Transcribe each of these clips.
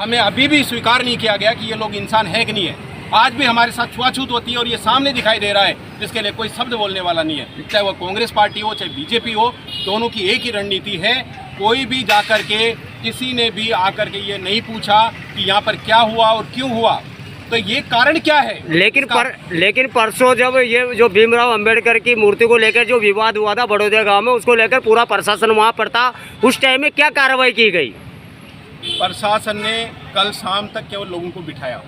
हमें अभी भी स्वीकार नहीं किया गया कि ये लोग इंसान है कि नहीं है। आज भी हमारे साथ छुआछूत होती है और ये सामने दिखाई दे रहा है, जिसके लिए कोई शब्द बोलने वाला नहीं है। चाहे वो कांग्रेस पार्टी हो चाहे बीजेपी हो, दोनों की एक ही रणनीति है। कोई भी जाकर के किसी ने भी आकर के ये नहीं पूछा कि यहाँ पर क्या हुआ और क्यों हुआ, तो ये कारण क्या है। लेकिन परसों जब ये जो भीमराव अंबेडकर की मूर्ति को लेकर जो विवाद हुआ था बड़ौदा गांव में, उसको लेकर पूरा प्रशासन वहां पर था, उस टाइम में क्या कार्रवाई की गई? प्रशासन ने कल शाम तक केवल लोगों को बिठाया।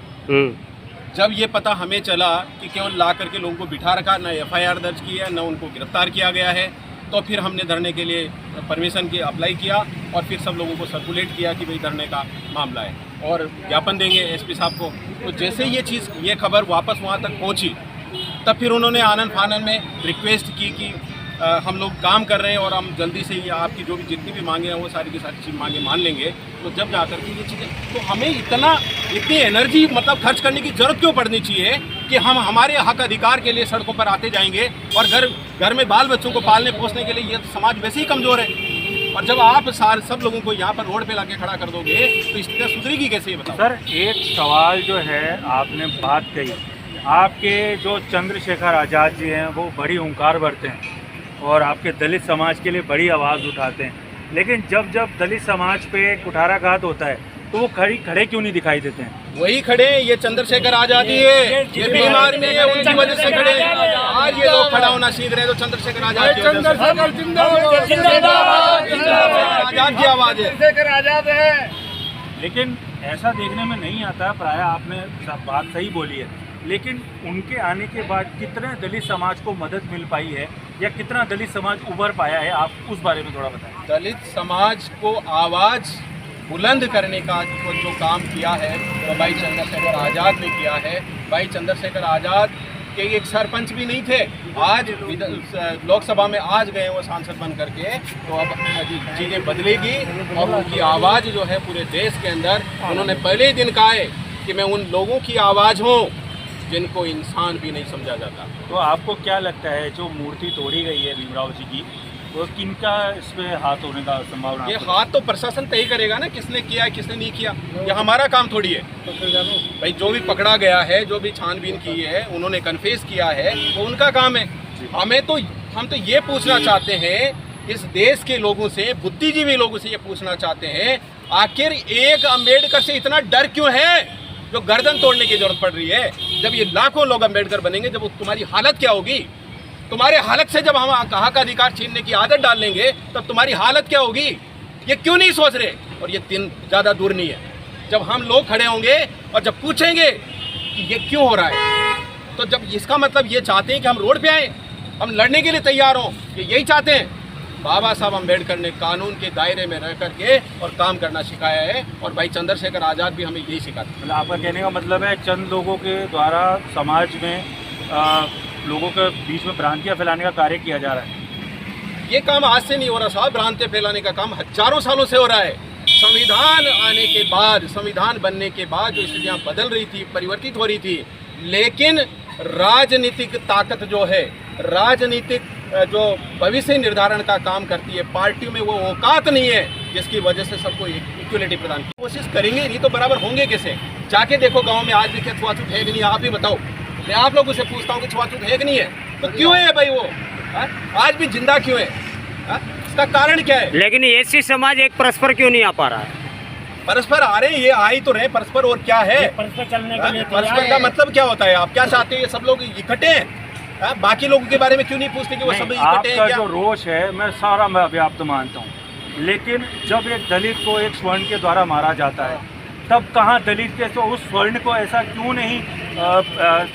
जब ये पता हमें चला कि केवल ला करके लोगों को बिठा रखा, न FIR दर्ज की है, न उनको गिरफ्तार किया गया है, तो फिर हमने धरने के लिए परमिशन की अप्लाई किया और फिर सब लोगों को सर्कुलेट किया कि भाई धरने का मामला है और ज्ञापन देंगे SP साहब को। तो जैसे ये खबर वापस वहाँ तक पहुँची, तब फिर उन्होंने आनन फानन में रिक्वेस्ट की कि हम लोग काम कर रहे हैं और हम जल्दी से ही आपकी जो भी जितनी भी मांगे हैं वो सारी की सारी चीज़ मांगे मान लेंगे। तो जब जाकर के ये चीज़ें, तो हमें इतनी एनर्जी मतलब खर्च करने की ज़रूरत क्यों पड़नी चाहिए कि हम हमारे हक अधिकार के लिए सड़कों पर आते जाएंगे और घर में बाल बच्चों को पालने पोसने के लिए ये समाज वैसे ही कमज़ोर है। और जब आप सब लोगों को यहाँ पर रोड पे लाके खड़ा कर दोगे तो स्थिति सुधरेगी कैसे, ये बताओ। सर, एक सवाल जो है आपने बात कही, आपके जो चंद्रशेखर आज़ाद जी हैं वो बड़ी हुंकार भरते हैं और आपके दलित समाज के लिए बड़ी आवाज़ उठाते हैं, लेकिन जब दलित समाज पे कुठाराघात होता है तो वो खड़े क्यों नहीं दिखाई देते हैं? वही खड़े, ये चंद्रशेखर आज़ाद ही है, ये भीम आर्मी है, उनकी वजह से खड़े। आज ये लोग खड़ा होना सीख रहे हैं तो चंद्रशेखर आज़ाद की आवाज़ है। लेकिन ऐसा देखने में नहीं आता। प्राय आपने बात सही बोली है, लेकिन उनके आने के बाद कितने दलित समाज को मदद मिल पाई है या कितना दलित समाज उभर पाया है, आप उस बारे में थोड़ा बताएं। दलित समाज को आवाज़ बुलंद करने का जो काम किया है वो भाई चंद्रशेखर आज़ाद ने किया है। भाई चंद्रशेखर आज़ाद के एक सरपंच भी नहीं थे, आज लोकसभा में आज गए वो सांसद बन करके, तो अब चीज़ें बदलेगी और उनकी आवाज़ जो है पूरे देश के अंदर, उन्होंने पहले ही दिन कहा है कि मैं उन लोगों की आवाज़ हूँ जिनको इंसान भी नहीं समझा जाता। तो आपको क्या लगता है जो मूर्ति तोड़ी गई है भीमराव जी की, वो किनका इसमें हाथ होने का संभावना? ये हाथ तो प्रशासन तय करेगा ना, किसने किया है किसने नहीं किया, ये हमारा काम थोड़ी है। भाई जो भी पकड़ा गया है, जो भी छानबीन की है, उन्होंने कन्फेस किया है, वो उनका काम है। हम तो ये पूछना चाहते हैं इस देश के लोगों से, बुद्धिजीवी लोगों से ये पूछना चाहते हैं, आखिर एक अम्बेडकर से इतना डर क्यों है जो गर्दन तोड़ने की जरूरत पड़ रही है? जब ये लाखों लोग अम्बेडकर बनेंगे, जब तुम्हारी हालत क्या होगी? तुम्हारे हालत से जब हम हक अधिकार छीनने की आदत डाल लेंगे तब तुम्हारी हालत क्या होगी? ये क्यों नहीं सोच रहे? और ये दिन ज़्यादा दूर नहीं है जब हम लोग खड़े होंगे और जब पूछेंगे कि ये क्यों हो रहा है, तो जब इसका मतलब ये चाहते हैं कि हम रोड पे आए, हम लड़ने के लिए तैयार हों, ये यही चाहते हैं। बाबा साहब अम्बेडकर ने कानून के दायरे में रह करके और काम करना सिखाया है और भाई चंद्रशेखर आज़ाद भी हमें यही सिखाते हैं। मतलब आपका कहने का मतलब है चंद लोगों के द्वारा समाज में लोगों के बीच में भ्रांतियाँ फैलाने का कार्य किया जा रहा है। ये काम आज से नहीं हो रहा साहब, भ्रांतियाँ फैलाने का काम हजारों सालों से हो रहा है। संविधान आने के बाद, संविधान बनने के बाद जो स्थितियाँ बदल रही थी, परिवर्तित हो रही थी, लेकिन राजनीतिक ताकत जो है, राजनीतिक जो भविष्य निर्धारण का काम करती है, पार्टियों में वो औकात नहीं है जिसकी वजह से सबको इक्वलिटी प्रदान की कोशिश करेंगे नहीं तो बराबर होंगे कैसे? जाके देखो गांव में आज भी क्या छुआछूत है कि नहीं, आप ही बताओ। मैं आप लोगों से पूछता हूँ कि छुआछूत है कि नहीं है, तो क्यों है भाई वो आज भी जिंदा क्यों है? इसका कारण क्या है? लेकिन ऐसी समाज एक परस्पर क्यों नहीं आ पा रहा है? परस्पर आ रहे हैं, ये आ ही तो रहे परस्पर, और क्या है परस्पर चलने के लिए? परस्पर का मतलब क्या होता है? आप क्या चाहते हैं? ये सब लोग इकट्ठे हैं, बाकी लोगों के बारे में क्यों नहीं पूछते कि वो सब इकट्ठे हैं? आपका जो रोष है मैं सारा व्याप्त मानता हूँ, लेकिन जब एक दलित को एक स्वर्ण के द्वारा मारा जाता है, तब कहाँ दलित के तो उस स्वर्ण को ऐसा क्यों नहीं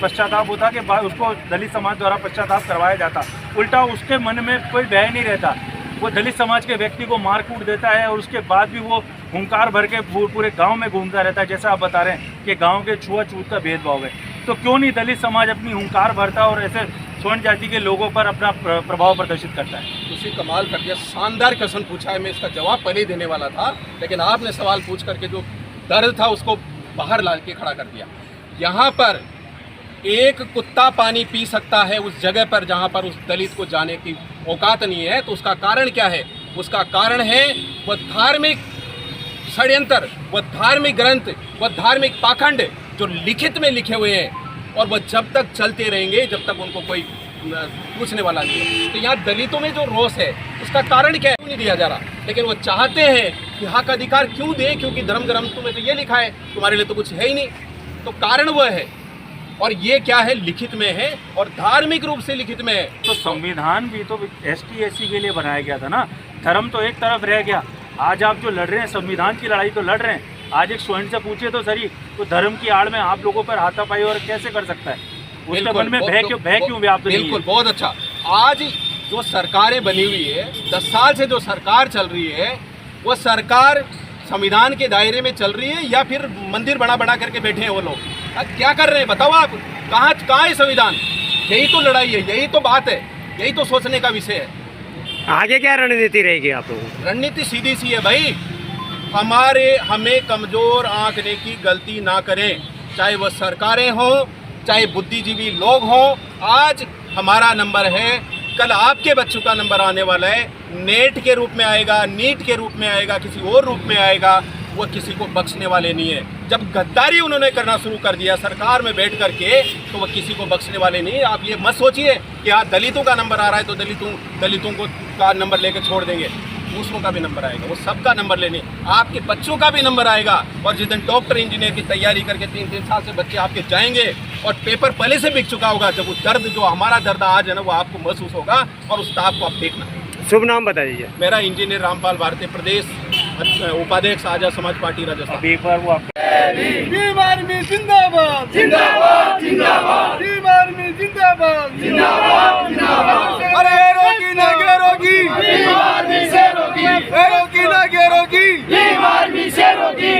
पश्चाताप होता कि उसको दलित समाज द्वारा पश्चाताप करवाया जाता? उल्टा उसके मन में कोई भय नहीं रहता, वो दलित समाज के व्यक्ति को मार कूट देता है और उसके बाद भी वो हुंकार भर के पूरे गांव में घूमता रहता है। जैसा आप बता रहे हैं कि गांव के छुआछूत का भेदभाव है, तो क्यों नहीं दलित समाज अपनी हुंकार भरता और ऐसे स्वर्ण जाति के लोगों पर अपना प्रभाव प्रदर्शित करता है? उसी कमाल कर दिया, शानदार क्वेश्चन पूछा है। मैं इसका जवाब पहले ही देने वाला था, लेकिन आपने सवाल पूछ करके जो दर्द था उसको बाहर ला के खड़ा कर दिया। यहाँ पर एक कुत्ता पानी पी सकता है उस जगह पर जहाँ पर उस दलित को जाने की औकात नहीं है, तो उसका कारण क्या है? उसका कारण है वो धार्मिक षड्यंत्र, वो धार्मिक ग्रंथ, वो धार्मिक पाखंड जो लिखित में लिखे हुए हैं, और वो जब तक चलते रहेंगे जब तक उनको कोई पूछने वाला नहीं है। तो यहाँ दलितों में जो रोष है उसका कारण क्या है, क्यों नहीं दिया जा रहा? लेकिन वो चाहते हैं कि हक अधिकार क्यों दे, क्योंकि धर्म ग्रंथों में तो ये लिखा है, तुम्हारे लिए तो कुछ है ही नहीं। तो कारण वह है, और ये क्या है, लिखित में है और धार्मिक रूप से लिखित में है। तो संविधान भी तो ST SC के लिए बनाया गया था ना, धर्म तो एक तरफ रह गया। आज आप जो लड़ रहे हैं संविधान की लड़ाई तो लड़ रहे हैं, आज एक स्वर्ण से पूछे तो सही, तो धर्म की आड़ में आप लोगों पर हाथापाई और कैसे कर सकता है? उसके मन में भय क्यों व्याप्त नहीं है? बिल्कुल, बहुत अच्छा। आज जो सरकारें बनी हुई है, 10 साल से जो सरकार चल रही है, वो सरकार संविधान के दायरे में चल रही है या फिर मंदिर बना करके बैठे हैं वो लोग? क्या कर रहे हैं बताओ आप? कहाँ है संविधान? यही तो लड़ाई है, यही तो बात है, यही तो सोचने का विषय है। आगे क्या रणनीति रहेगी आप लोगों की? रणनीति सीधी सी है भाई, हमें कमजोर आंकने की गलती ना करें, चाहे वह सरकारें हों, चाहे बुद्धिजीवी लोग हों। आज हमारा नंबर है, कल आपके बच्चों का नंबर आने वाला है, नेट के रूप में आएगा, नीट के रूप में आएगा, किसी और रूप में आएगा, वो किसी को बख्शने वाले नहीं है। जब गद्दारी उन्होंने करना शुरू कर दिया सरकार में बैठ करके, तो वो किसी को बख्शने वाले नहीं है। आप ये मत सोचिए कि आज दलितों का नंबर आ रहा है तो दलितों को का नंबर लेकर छोड़ देंगे। दूसरों का भी नंबर आएगा, वो सबका नंबर लेने, आपके बच्चों का भी नंबर आएगा। और जिस दिन डॉक्टर इंजीनियर की तैयारी करके 3-3 साल से बच्चे आपके जाएंगे और पेपर पहले से बिक चुका होगा, जब वो दर्द जो हमारा दर्द आज है ना, वो आपको महसूस होगा और उस ताप को आप देखना। शुभ नाम बता दीजिए। मेरा इंजीनियर रामपाल भारतीय, प्रदेश उपाध्यक्ष आजाद समाज पार्टी राजस्थान। अभी एक बार वो आप भीम आर्मी जिंदाबाद जिंदाबाद जिंदाबाद, भीम आर्मी जिंदाबाद जिंदाबाद जिंदाबाद। अरे रोकी ना के रोकी, भीम आर्मी से रोकी, रोकी ना के रोकी, भीम आर्मी से रोकी।